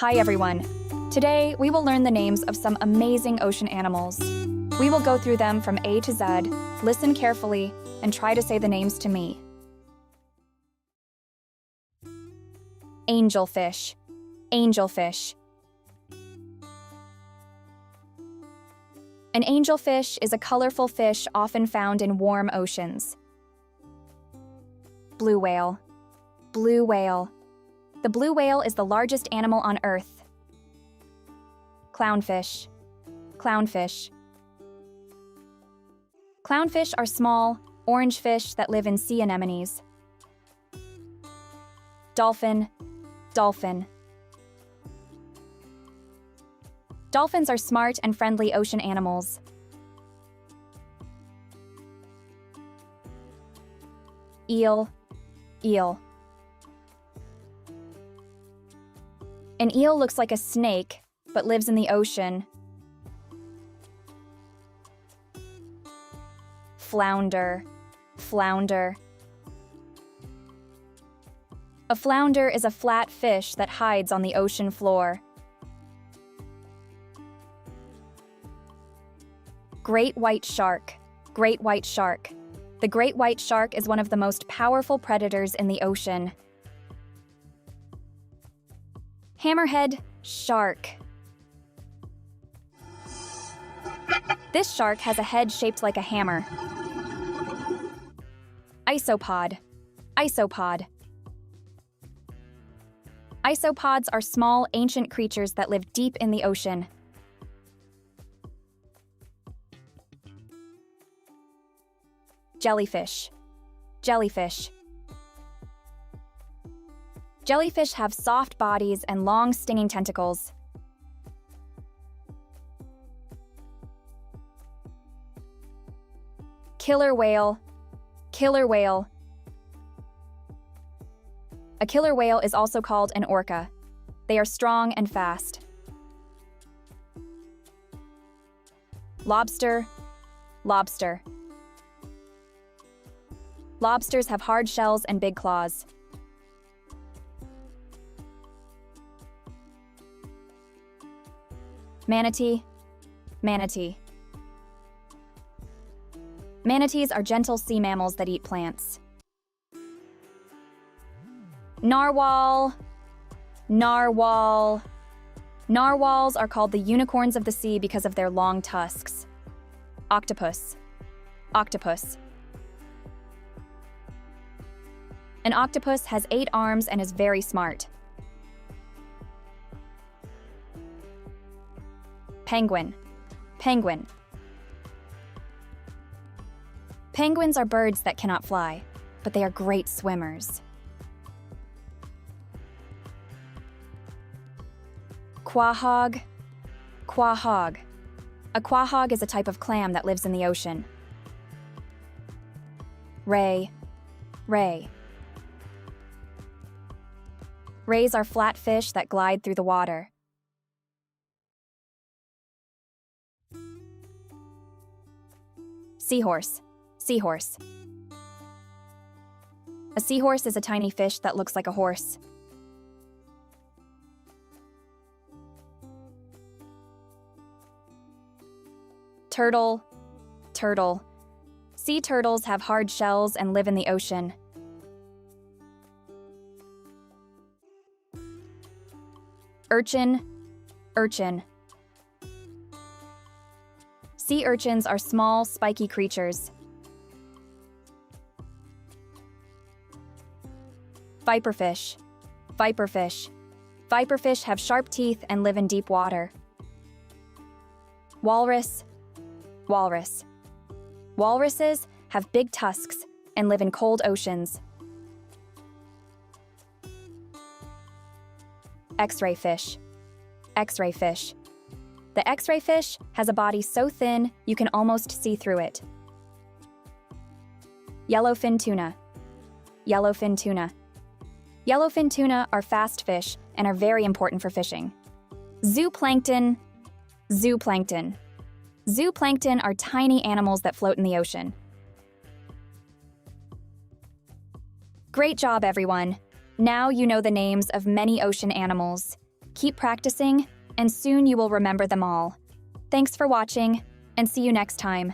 Hi everyone. Today, we will learn the names of some amazing ocean animals. We will go through them from A to Z, listen carefully, and try to say the names to me. Angelfish. Angelfish. An angelfish is a colorful fish often found in warm oceans. Blue whale. Blue whale. The blue whale is the largest animal on Earth. Clownfish. Clownfish. Clownfish are small, orange fish that live in sea anemones. Dolphin. Dolphin. Dolphins are smart and friendly ocean animals. Eel. Eel. An eel looks like a snake, but lives in the ocean. Flounder. Flounder. A flounder is a flat fish that hides on the ocean floor. Great white shark. Great white shark. The great white shark is one of the most powerful predators in the ocean. Hammerhead shark. This shark has a head shaped like a hammer. Isopod. Isopod. Isopods are small, ancient creatures that live deep in the ocean. Jellyfish. Jellyfish. Jellyfish have soft bodies and long, stinging tentacles. Killer whale. Killer whale. A killer whale is also called an orca. They are strong and fast. Lobster. Lobster. Lobsters have hard shells and big claws. Manatee. Manatee. Manatees are gentle sea mammals that eat plants. Narwhal. Narwhal. Narwhals are called the unicorns of the sea because of their long tusks. Octopus. Octopus. An octopus has 8 arms and is very smart. Penguin. Penguin. Penguins are birds that cannot fly, but they are great swimmers. Quahog. Quahog. A quahog is a type of clam that lives in the ocean. Ray. Ray. Rays are flat fish that glide through the water. Seahorse. Seahorse. A seahorse is a tiny fish that looks like a horse. Turtle. Turtle. Sea turtles have hard shells and live in the ocean. Urchin. Urchin. Sea urchins are small, spiky creatures. Viperfish. Viperfish. Viperfish have sharp teeth and live in deep water. Walrus. Walrus. Walruses have big tusks and live in cold oceans. X-ray fish. X-ray fish. The X-ray fish has a body so thin you can almost see through it. Yellowfin tuna. Yellowfin tuna. Yellowfin tuna are fast fish and are very important for fishing. Zooplankton. Zooplankton. Zooplankton are tiny animals that float in the ocean. Great job, everyone! Now you know the names of many ocean animals. Keep practicing, and soon you will remember them all. Thanks for watching, and see you next time.